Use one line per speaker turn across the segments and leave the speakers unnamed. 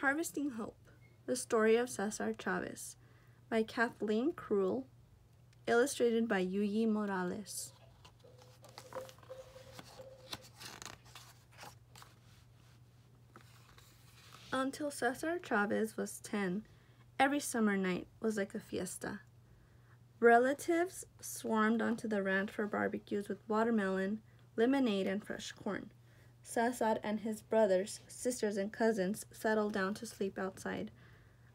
Harvesting Hope, The Story of CesarChavez by Kathleen Krull, illustrated by Yuyi Morales. Until CesarChavez was 10, every summer night was like a fiesta. Relatives swarmed onto the ranch for barbecues with watermelon, lemonade, and fresh corn. Cesar and his brothers, sisters, and cousins settled down to sleep outside,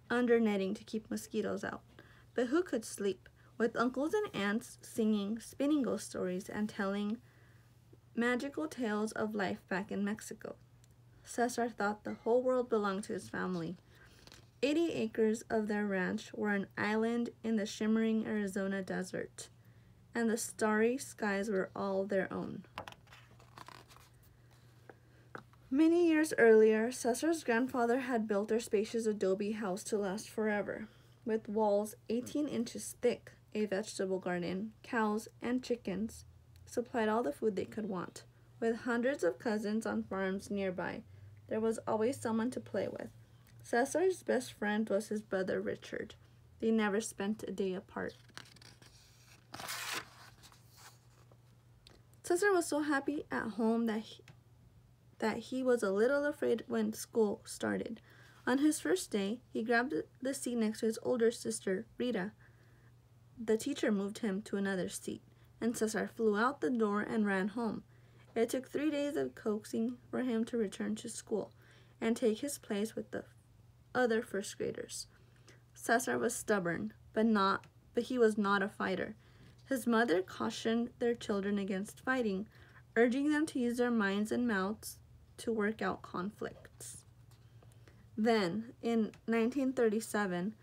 under netting to keep mosquitoes out. But who could sleep, with uncles and aunts singing, spinning ghost stories, and telling magical tales of life back in Mexico? Cesar thought the whole world belonged to his family. 80 acres of their ranch were an island in the shimmering Arizona desert, and the starry skies were all their own. Many years earlier, Cesar's grandfather had built their spacious adobe house to last forever, with walls 18 inches thick, a vegetable garden, cows, and chickens supplied all the food they could want. With hundreds of cousins on farms nearby, there was always someone to play with. Cesar's best friend was his brother Richard. They never spent a day apart. Cesar was so happy at home that he was a little afraid when school started. On his first day, he grabbed the seat next to his older sister, Rita. The teacher moved him to another seat, and Cesar flew out the door and ran home. It took 3 days of coaxing for him to return to school and take his place with the other first graders. Cesar was stubborn, but he was not a fighter. His mother cautioned their children against fighting, urging them to use their minds and mouths to work out conflicts. Then, in 1937,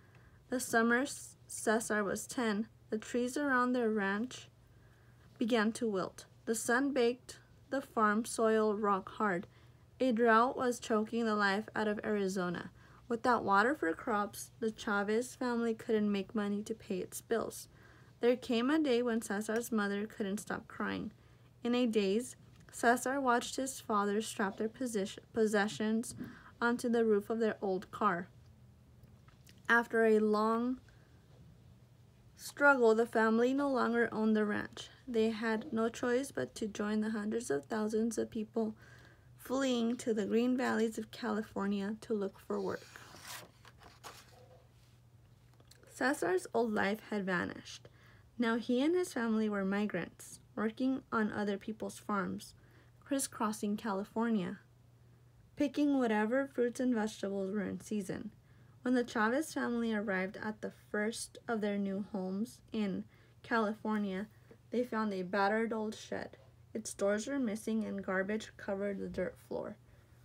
the summer Cesar was 10, the trees around their ranch began to wilt. The sun baked the farm soil rock hard. A drought was choking the life out of Arizona. Without water for crops, the Chavez family couldn't make money to pay its bills. There came a day when Cesar's mother couldn't stop crying. In a daze, Cesar watched his father strap their possessions onto the roof of their old car. After a long struggle, the family no longer owned the ranch. They had no choice but to join the hundreds of thousands of people fleeing to the green valleys of California to look for work. Cesar's old life had vanished. Now he and his family were migrants, working on other people's farms, crisscrossing California, picking whatever fruits and vegetables were in season. When the Chavez family arrived at the first of their new homes in California, they found a battered old shed. Its doors were missing and garbage covered the dirt floor.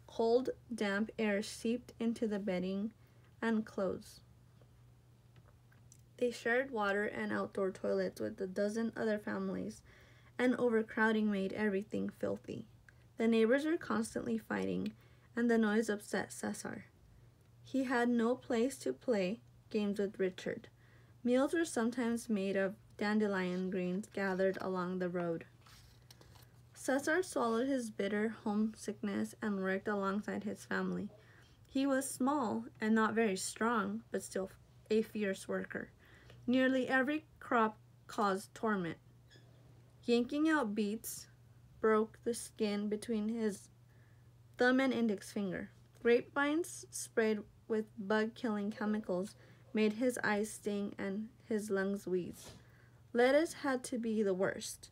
Cold, damp air seeped into the bedding and clothes. They shared water and outdoor toilets with a dozen other families, and overcrowding made everything filthy. The neighbors were constantly fighting, and the noise upset Cesar. He had no place to play games with Richard. Meals were sometimes made of dandelion greens gathered along the road. Cesar swallowed his bitter homesickness and worked alongside his family. He was small and not very strong, but still a fierce worker. Nearly every crop caused torment. Yanking out beets broke the skin between his thumb and index finger. Grapevines sprayed with bug-killing chemicals made his eyes sting and his lungs wheeze. Lettuce had to be the worst.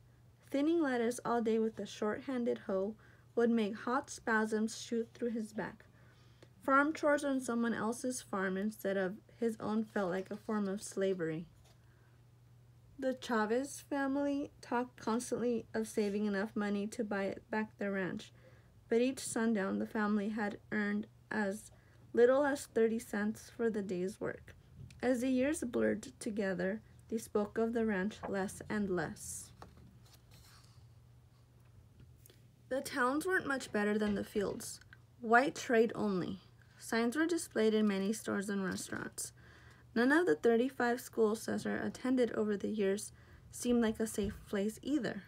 Thinning lettuce all day with a short-handed hoe would make hot spasms shoot through his back. Farm chores on someone else's farm instead of his own felt like a form of slavery. The Chavez family talked constantly of saving enough money to buy back their ranch, but each sundown the family had earned as little as 30 cents for the day's work. As the years blurred together, they spoke of the ranch less and less. The towns weren't much better than the fields. White trade only. Signs were displayed in many stores and restaurants. None of the 35 schools Cesar attended over the years seemed like a safe place either.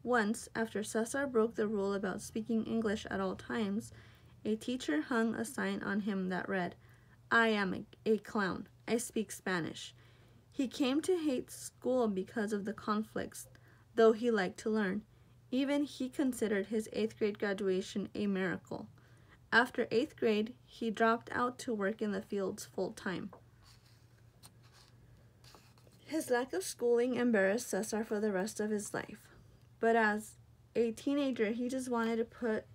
Once, after Cesar broke the rule about speaking English at all times, A teacher hung a sign on him that read, "I am a clown. I speak Spanish." He came to hate school because of the conflicts, though he liked to learn. Even he considered his 8th grade graduation a miracle. After 8th grade, he dropped out to work in the fields full time. His lack of schooling embarrassed Cesar for the rest of his life. But as a teenager, he just wanted to put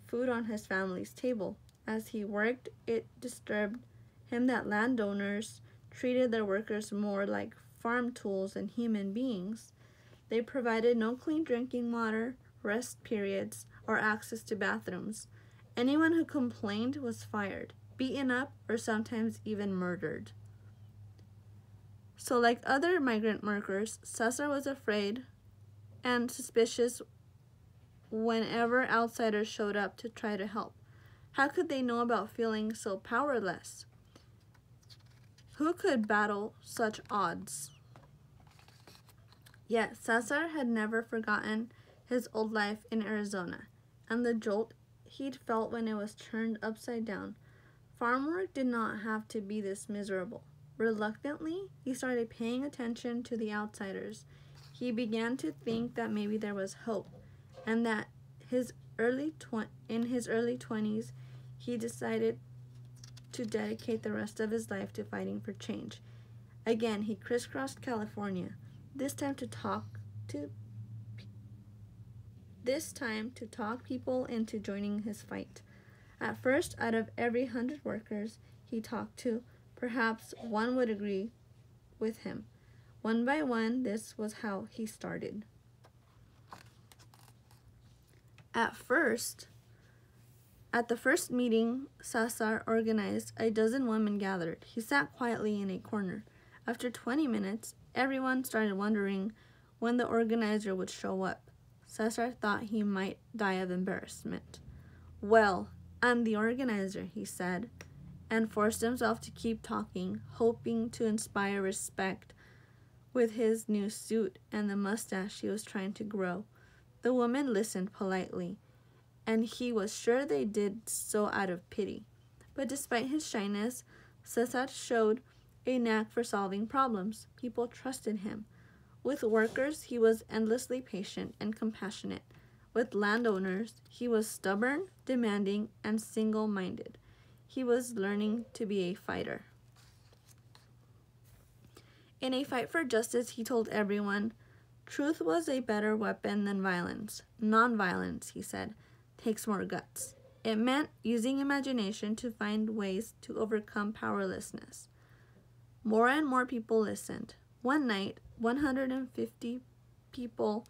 food on his family's table. As he worked, it disturbed him that landowners treated their workers more like farm tools than human beings. They provided no clean drinking water, rest periods, or access to bathrooms. Anyone who complained was fired, beaten up, or sometimes even murdered. So like other migrant workers, Cesar was afraid and suspicious whenever outsiders showed up to try to help. How could they know about feeling so powerless? Who could battle such odds? Yet Cesar had never forgotten his old life in Arizona and the jolt he'd felt when it was turned upside down. Farm work did not have to be this miserable. Reluctantly, he started paying attention to the outsiders. He began to think that maybe there was hope, and that in his early 20s, he decided to dedicate the rest of his life to fighting for change. Again, he crisscrossed California, this time to talk people into joining his fight. At first, out of every 100 workers he talked to, perhaps one would agree with him. One by one, this was how he started. At the first meeting Cesar organized, a dozen women gathered. He sat quietly in a corner. After 20 minutes, everyone started wondering when the organizer would show up. Cesar thought he might die of embarrassment. "Well, I'm the organizer," he said, and forced himself to keep talking, hoping to inspire respect with his new suit and the mustache he was trying to grow. The women listened politely, and he was sure they did so out of pity. But despite his shyness, Cesar showed a knack for solving problems. People trusted him. With workers, he was endlessly patient and compassionate. With landowners, he was stubborn, demanding, and single-minded. He was learning to be a fighter. In a fight for justice, he told everyone, truth was a better weapon than violence. Non-violence, he said, takes more guts. It meant using imagination to find ways to overcome powerlessness. More and more people listened. One night, 150 people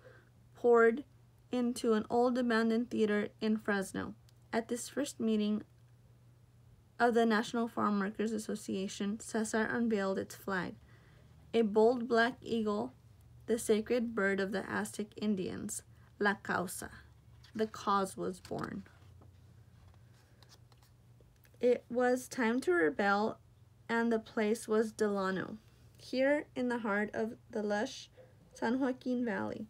poured into an old abandoned theater in Fresno. At this first meeting of the National Farm Workers Association, Cesar unveiled its flag, a bold black eagle, the sacred bird of the Aztec Indians, La Causa. The cause was born. It was time to rebel, and the place was Delano, here in the heart of the lush San Joaquin Valley.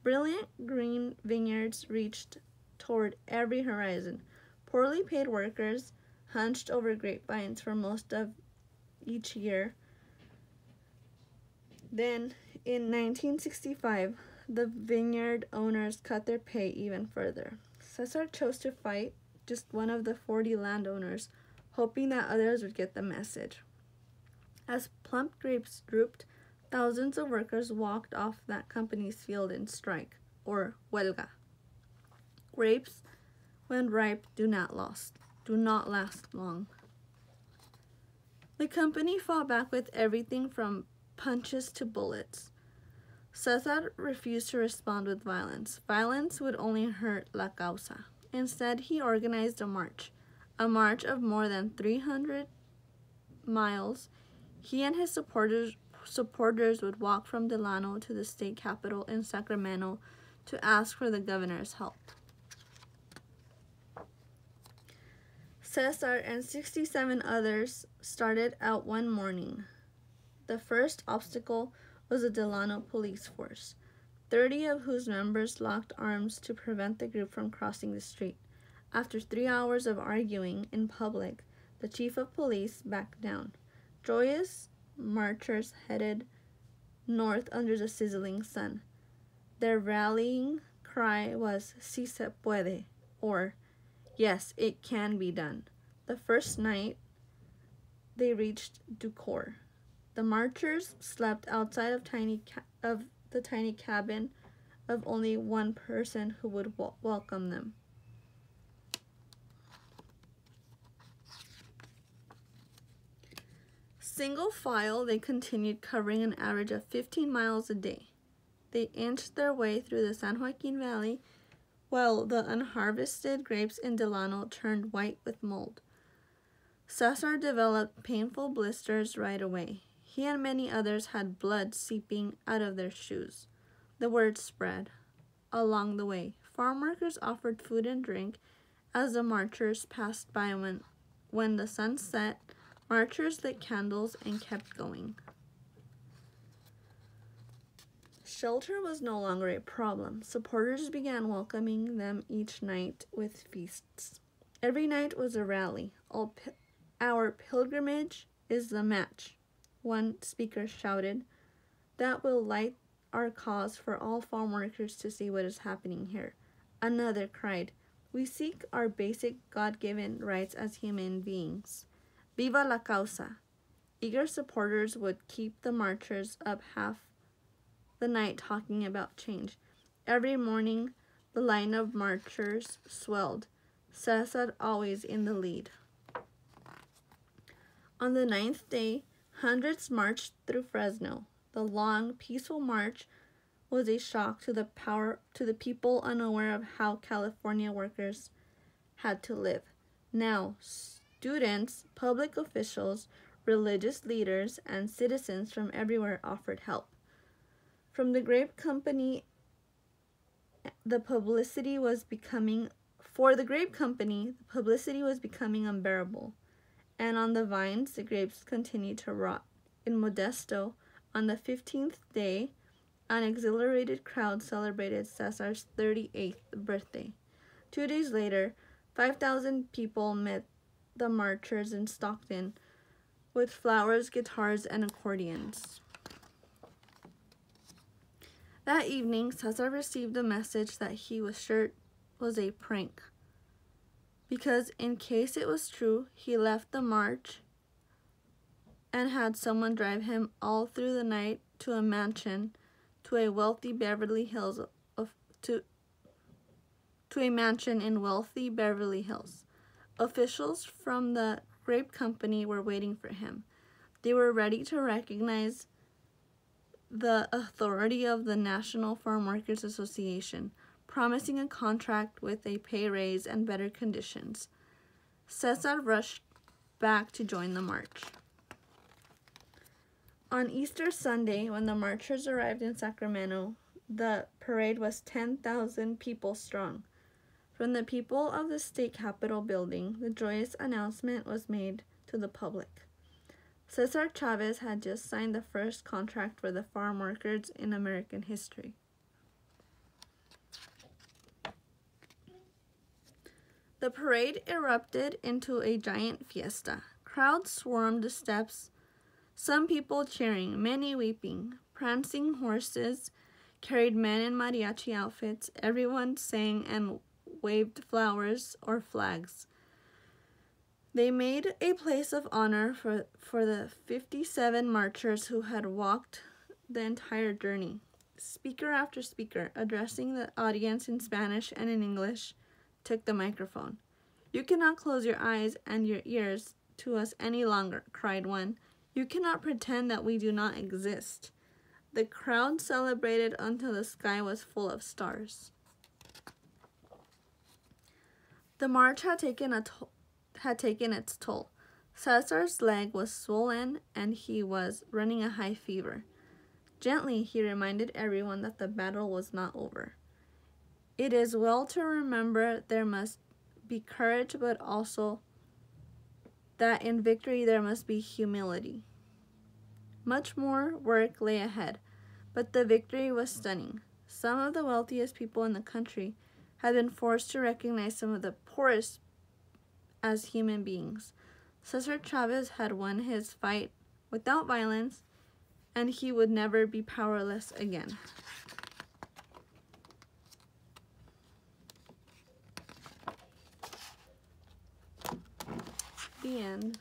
Brilliant green vineyards reached toward every horizon. Poorly paid workers hunched over grapevines for most of each year. Then, in 1965, the vineyard owners cut their pay even further. Cesar chose to fight, just one of the 40 landowners, hoping that others would get the message. As plump grapes drooped, thousands of workers walked off that company's field in strike, or huelga. Grapes, when ripe, do not last long. The company fought back with everything from punches to bullets. Cesar refused to respond with violence. Violence would only hurt La Causa. Instead, he organized a march of more than 300 miles. He and his supporters would walk from Delano to the state capitol in Sacramento to ask for the governor's help. Cesar and 67 others started out one morning. The first obstacle was the Delano police force, 30 of whose members locked arms to prevent the group from crossing the street. After 3 hours of arguing in public, the chief of police backed down. Joyous marchers headed north under the sizzling sun. Their rallying cry was "Si se puede," or "Yes, it can be done." The first night, they reached Ducor. The marchers slept outside of the tiny cabin of only one person who would welcome them. Single file, they continued, covering an average of 15 miles a day. They inched their way through the San Joaquin Valley, while the unharvested grapes in Delano turned white with mold. Cesar developed painful blisters right away. He and many others had blood seeping out of their shoes. The word spread. Along the way, farm workers offered food and drink as the marchers passed by. When the sun set, marchers lit candles and kept going. Shelter was no longer a problem. Supporters began welcoming them each night with feasts. Every night was a rally. Our pilgrimage is the match, one speaker shouted. That will light our cause for all farm workers to see what is happening here. Another cried, we seek our basic God-given rights as human beings. Viva la causa! Eager supporters would keep the marchers up half the night talking about change. Every morning, the line of marchers swelled, Cesar always in the lead. On the 9th day, hundreds marched through Fresno. The long, peaceful march was a shock to the people unaware of how California workers had to live. Now, students, public officials, religious leaders, and citizens from everywhere offered help. From the grape company, the publicity was becoming unbearable. And on the vines, the grapes continued to rot. In Modesto, on the 15th day, an exhilarated crowd celebrated Cesar's 38th birthday. 2 days later, 5,000 people met the marchers in Stockton with flowers, guitars, and accordions. That evening, Cesar received a message that he was sure was a prank, because in case it was true, he left the march and had someone drive him all through the night to a mansion in wealthy Beverly Hills. Officials from the grape company were waiting for him. They were ready to recognize the authority of the National Farm Workers Association, promising a contract with a pay raise and better conditions. Cesar rushed back to join the march. On Easter Sunday, when the marchers arrived in Sacramento, the parade was 10,000 people strong. From the people of the state capitol building, the joyous announcement was made to the public. CesarChavez had just signed the first contract for the farm workers in American history. The parade erupted into a giant fiesta. Crowds swarmed the steps, some people cheering, many weeping. Prancing horses carried men in mariachi outfits. Everyone sang and waved flowers or flags. They made a place of honor for the 57 marchers who had walked the entire journey. Speaker after speaker, addressing the audience in Spanish and in English, took the microphone. You cannot close your eyes and your ears to us any longer, cried one. You cannot pretend that we do not exist. The crowd celebrated until the sky was full of stars. The march had taken its toll. Cesar's leg was swollen and he was running a high fever. Gently, he reminded everyone that the battle was not over. It is well to remember there must be courage, but also that in victory there must be humility. Much more work lay ahead, but the victory was stunning. Some of the wealthiest people in the country had been forced to recognize some of the poorest as human beings. CesarChavez had won his fight without violence, and he would never be powerless again. The end.